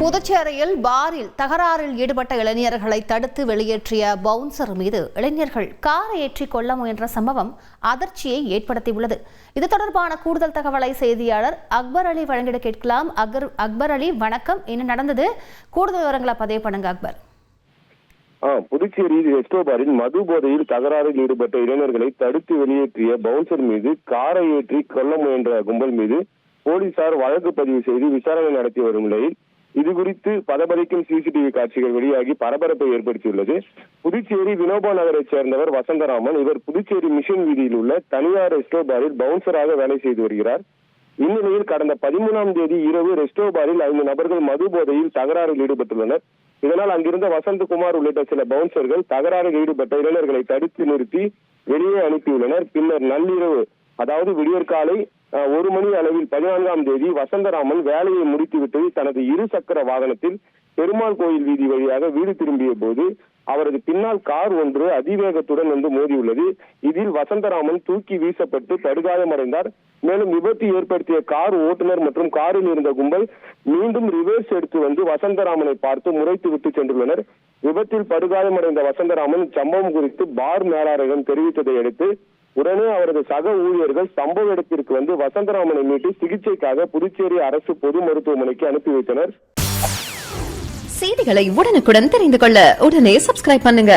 புதுச்சேரியில் பாரில் தகராறில் ஈடுபட்ட இளைஞர்களை தடுத்து வெளியேற்றிய பவுன்சர் மீது இளைஞர்கள் காரை ஏற்றி கொள்ள முயன்ற சம்பவம் அதிர்ச்சியை ஏற்படுத்தியுள்ளது. இது தொடர்பான கூடுதல் தகவலை செய்தியாளர் அக்பர் அலி வழங்கிட கேட்கலாம். அக்பர் அலி, வணக்கம். என்ன நடந்தது? கூடுதல் விவரங்களை பதிவு பண்ணுங்க அக்பர். புதுச்சேரி ரெஸ்டோ பாரில் மது போதையில் தகராறில் ஈடுபட்ட இளைஞர்களை தடுத்து வெளியேற்றிய பவுன்சர் மீது காரை ஏற்றி கொல்ல முயன்ற கும்பல் மீது போலீசார் வழக்கு பதிவு செய்து விசாரணை நடத்தி வரும் நிலையில் இதுகுறித்து பதபதிக்கும் சிசிடிவி காட்சிகள் வெளியாகி பரபரப்பை ஏற்படுத்தியுள்ளது. புதுச்சேரி வினோபா நகரைச் சேர்ந்தவர் வசந்தராமன். இவர் புதுச்சேரி மிஷன் வீதியில் உள்ள தனியார் ரெஸ்டோ பாரில் பவுன்சராக வேலை செய்து வருகிறார். இந்நிலையில் கடந்த 13ஆம் தேதி இரவு ரெஸ்டோ பாரில் 5 நபர்கள் மது போதையில் தகராறில் ஈடுபட்டுள்ளனர். இதனால் அங்கிருந்த வசந்தகுமார் உள்ளிட்ட சில பவுன்சர்கள் தகராறில் ஈடுபட்ட இளைஞர்களை தடுத்து நிறுத்தி வெளியே அனுப்பியுள்ளனர். பின்னர் நள்ளிரவு, அதாவது விடியற்காலை 1 மணி அளவில் 14ஆம் தேதி வசந்தராமன் வேலையை முடித்துவிட்டு தனது 2 சக்கர வாகனத்தில் பெருமாள் கோயில் வீதி வழியாக வீடு திரும்பிய போது அவரது பின்னால் கார் ஒன்று அதிவேகத்துடன் வந்து மோதியுள்ளது. இதில் வசந்தராமன் தூக்கி வீசப்பட்டு படுகாயமடைந்தார். மேலும் விபத்து ஏற்படுத்திய கார் ஓட்டுநர் மற்றும் காரில் இருந்த கும்பல் மீண்டும் ரிவர்ஸ் எடுத்து வந்து வசந்தராமனை பார்த்து முறைத்து விட்டு சென்றுள்ளனர். விபத்தில் படுகாயமடைந்த வசந்தராமன் சம்பவம் குறித்து பார் மேலாளரிடம் தெரிவித்ததை அடுத்து உடனே அவரது சக ஊழியர்கள் சம்பவ இடத்திற்கு வந்து வசந்தராமனை மீட்டு சிகிச்சைக்காக புதுச்சேரி அரசு பொது மருத்துவமனைக்கு அனுப்பி வைத்தனர். செய்திகளை உடனுக்குடன் தெரிந்து கொள்ள உடனே சப்ஸ்கிரைப் பண்ணுங்க.